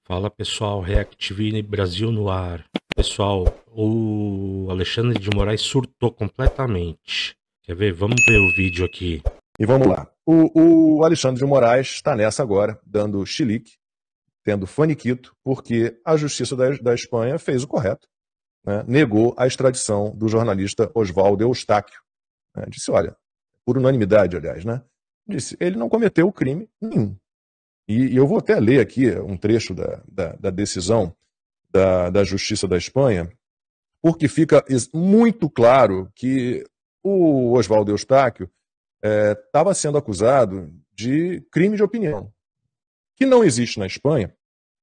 Fala pessoal, Reactive Brasil no ar. Pessoal, o Alexandre de Moraes surtou completamente. Quer ver? Vamos ver o vídeo aqui. E vamos lá. O Alexandre de Moraes está nessa agora, dando chilique, tendo faniquito, porque a Justiça da Espanha fez o correto, né? Negou a extradição do jornalista Oswaldo Eustáquio. Né? Disse, olha, por unanimidade, aliás, né? Disse, ele não cometeu crime nenhum. E eu vou até ler aqui um trecho da decisão da Justiça da Espanha, porque fica muito claro que o Oswaldo Eustáquio estava sendo acusado de crime de opinião, que não existe na Espanha,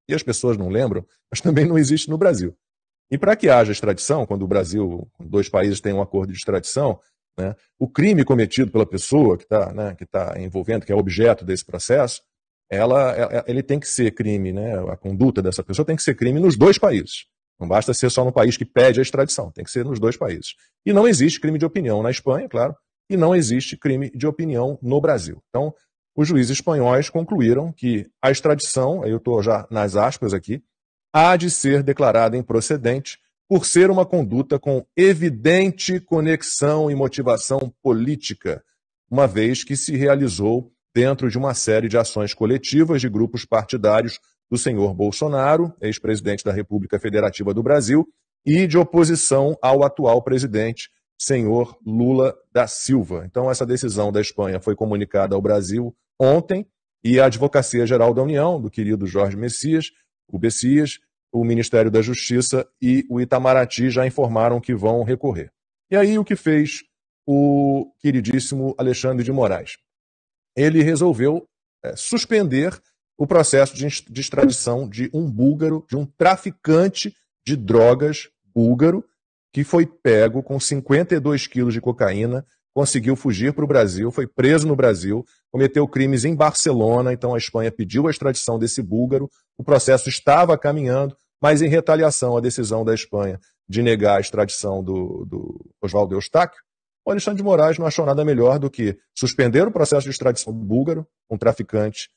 e as pessoas não lembram, mas também não existe no Brasil. E para que haja extradição, quando o Brasil, dois países têm um acordo de extradição, né, o crime cometido pela pessoa que está envolvendo, que é objeto desse processo, ele tem que ser crime, né, a conduta dessa pessoa tem que ser crime nos dois países. Não basta ser só no país que pede a extradição, tem que ser nos dois países. E não existe crime de opinião na Espanha, claro, e não existe crime de opinião no Brasil. Então, os juízes espanhóis concluíram que a extradição, eu estou já nas aspas aqui, há de ser declarada improcedente por ser uma conduta com evidente conexão e motivação política, uma vez que se realizou dentro de uma série de ações coletivas de grupos partidários do senhor Bolsonaro, ex-presidente da República Federativa do Brasil, e de oposição ao atual presidente, senhor Lula da Silva. Então, essa decisão da Espanha foi comunicada ao Brasil ontem, e a Advocacia Geral da União, do querido Jorge Messias, o Ministério da Justiça e o Itamaraty já informaram que vão recorrer. E aí o que fez o queridíssimo Alexandre de Moraes? Ele resolveu suspender o processo de extradição de um búlgaro, de um traficante de drogas búlgaro, que foi pego com 52 quilos de cocaína, conseguiu fugir para o Brasil, foi preso no Brasil, cometeu crimes em Barcelona, então a Espanha pediu a extradição desse búlgaro, o processo estava caminhando, mas em retaliação à decisão da Espanha de negar a extradição do Oswaldo Eustáquio, o Alexandre de Moraes não achou nada melhor do que suspender o processo de extradição do búlgaro, um traficante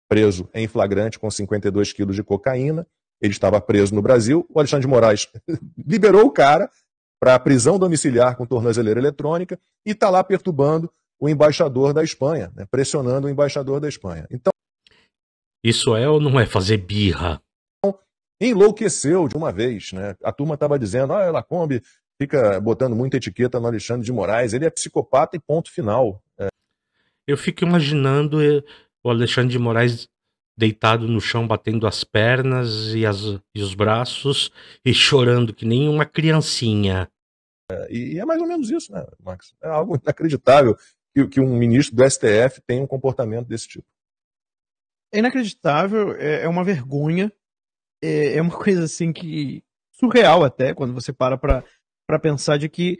preso em flagrante com 52 quilos de cocaína. Ele estava preso no Brasil. O Alexandre de Moraes liberou o cara para a prisão domiciliar com tornozeleira eletrônica e está lá perturbando o embaixador da Espanha, né, pressionando o embaixador da Espanha. Então, isso é ou não é fazer birra? Enlouqueceu de uma vez, né? A turma estava dizendo, a Lacombe fica botando muita etiqueta no Alexandre de Moraes, ele é psicopata e ponto final. Eu fico imaginando o Alexandre de Moraes deitado no chão, batendo as pernas e os braços e chorando que nem uma criancinha. E é mais ou menos isso, né, Max? É algo inacreditável que um ministro do STF tenha um comportamento desse tipo. É inacreditável, é uma vergonha, é uma coisa assim que surreal até, quando você para pensar de que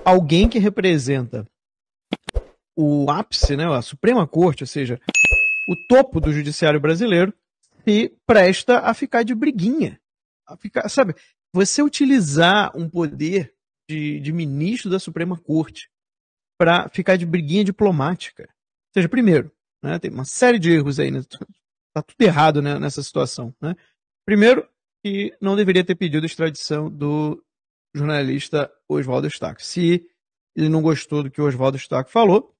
alguém que representa o ápice, né, a Suprema Corte, ou seja, o topo do judiciário brasileiro, se presta a ficar de briguinha. Sabe, você utilizar um poder de ministro da Suprema Corte para ficar de briguinha diplomática. Ou seja, primeiro, né, tem uma série de erros aí, né, tá tudo errado, né, nessa situação. Né? Primeiro, que não deveria ter pedido a extradição do jornalista Oswaldo Eustáquio. Se ele não gostou do que o Oswaldo Eustáquio falou,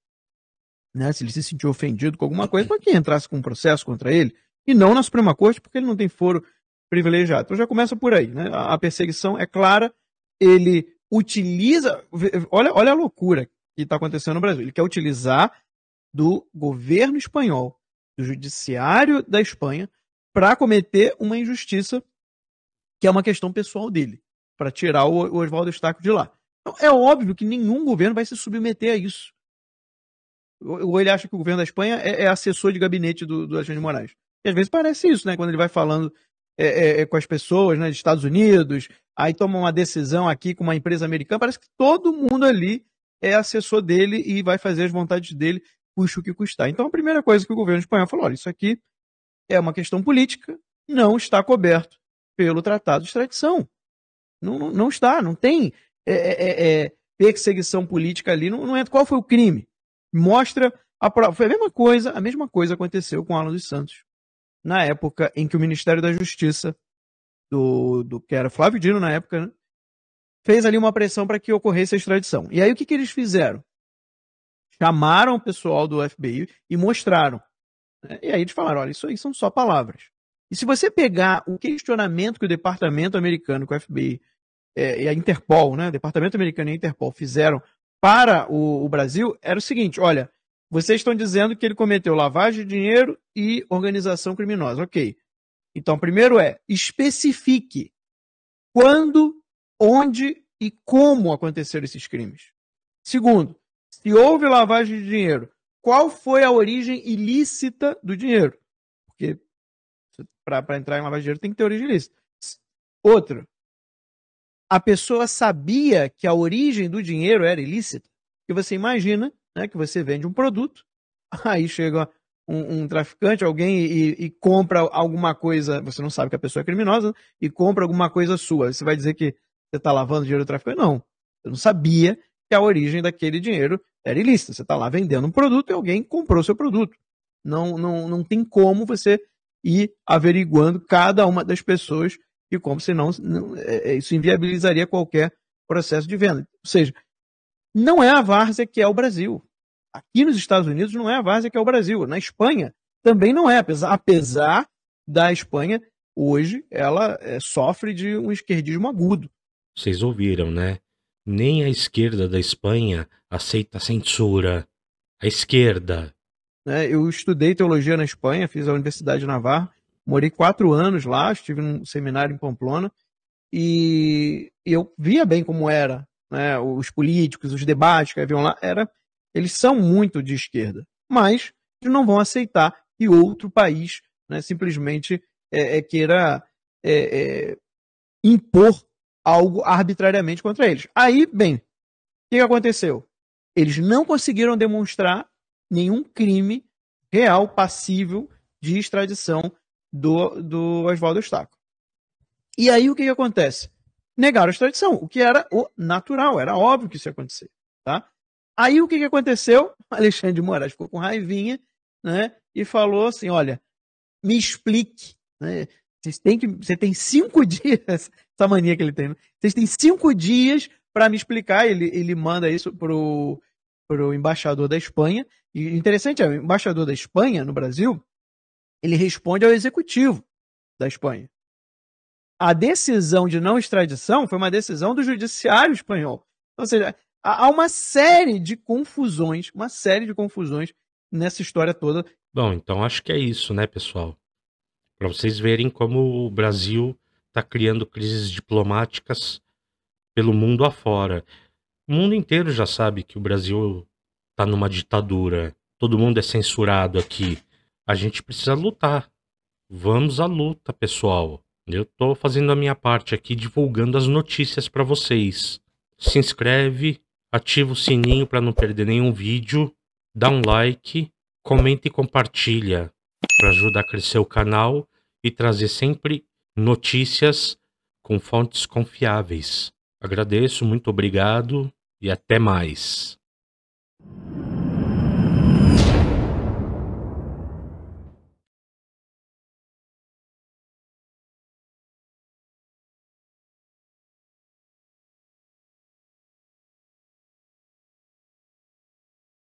né, se ele se sentiu ofendido com alguma coisa, para que entrasse com um processo contra ele, e não na Suprema Corte, porque ele não tem foro privilegiado. Então já começa por aí. Né? A perseguição é clara, ele utiliza... Olha a loucura que está acontecendo no Brasil. Ele quer utilizar do governo espanhol, do judiciário da Espanha, para cometer uma injustiça que é uma questão pessoal dele, para tirar o Oswaldo Eustáquio de lá. Então, é óbvio que nenhum governo vai se submeter a isso. Ou ele acha que o governo da Espanha é assessor de gabinete do Alexandre de Moraes. E às vezes parece isso, né? Quando ele vai falando com as pessoas, né, dos Estados Unidos, aí toma uma decisão aqui com uma empresa americana, parece que todo mundo ali é assessor dele e vai fazer as vontades dele, custe o que custar. Então a primeira coisa que o governo espanhol falou, olha, isso aqui é uma questão política, não está coberto pelo Tratado de Extradição. Não está, não tem perseguição política ali, não é. Qual foi o crime? Mostra a prova. Foi a mesma coisa aconteceu com Alan dos Santos. na época em que o Ministério da Justiça, do que era Flávio Dino na época, né, fez ali uma pressão para que ocorresse a extradição. E aí o que eles fizeram? Chamaram o pessoal do FBI e mostraram. Né? E aí eles falaram, olha, isso aí são só palavras. E se você pegar o questionamento que o Departamento Americano, com o FBI e a Interpol, né, o Departamento Americano e a Interpol fizeram para o Brasil, era o seguinte, olha, vocês estão dizendo que ele cometeu lavagem de dinheiro e organização criminosa. Ok. Então, primeiro especifique quando, onde e como aconteceram esses crimes. Segundo, se houve lavagem de dinheiro, qual foi a origem ilícita do dinheiro? Porque para entrar em lavagem de dinheiro tem que ter origem ilícita. Outro, a pessoa sabia que a origem do dinheiro era ilícita? Porque você imagina, né, que você vende um produto, aí chega um traficante, alguém e compra alguma coisa, você não sabe que a pessoa é criminosa, né, e compra alguma coisa sua. Você vai dizer que você está lavando dinheiro do traficante? Não. Você não sabia que a origem daquele dinheiro era ilícita. Você está lá vendendo um produto e alguém comprou seu produto. Não tem como você ir averiguando cada uma das pessoas e como, senão isso inviabilizaria qualquer processo de venda. Ou seja, não é a várzea que é o Brasil. Aqui nos Estados Unidos não é a várzea que é o Brasil. Na Espanha também não é. Apesar da Espanha, hoje, ela sofre de um esquerdismo agudo. Vocês ouviram, né? Nem a esquerda da Espanha aceita censura. A esquerda. Eu estudei teologia na Espanha, fiz a Universidade de Navarra, morei 4 anos lá, estive num seminário em Pamplona, e eu via bem como era, né, os políticos, os debates que haviam lá, eles são muito de esquerda, mas eles não vão aceitar que outro país, né, simplesmente queira impor algo arbitrariamente contra eles. Aí, bem, o que aconteceu? Eles não conseguiram demonstrar nenhum crime real passível de extradição do Oswaldo Eustáquio. E aí o que acontece? Negaram a extradição, o que era o natural, era óbvio que isso ia acontecer. Tá? Aí o que aconteceu? Alexandre de Moraes ficou com raivinha, né, e falou assim, olha, me explique, né, você tem 5 dias, essa mania que ele tem, né? Vocês têm 5 dias para me explicar, ele manda isso pro embaixador da Espanha, e interessante, o embaixador da Espanha no Brasil, ele responde ao executivo da Espanha. A decisão de não extradição foi uma decisão do judiciário espanhol. Ou seja, há uma série de confusões nessa história toda. Bom, então acho que é isso, né, pessoal? Para vocês verem como o Brasil está criando crises diplomáticas pelo mundo afora. O mundo inteiro já sabe que o Brasil está numa ditadura. Todo mundo é censurado aqui. A gente precisa lutar. Vamos à luta, pessoal. Eu tô fazendo a minha parte aqui, divulgando as notícias para vocês. Se inscreve, ativa o sininho para não perder nenhum vídeo, dá um like, comenta e compartilha para ajudar a crescer o canal e trazer sempre notícias com fontes confiáveis. Agradeço, muito obrigado e até mais.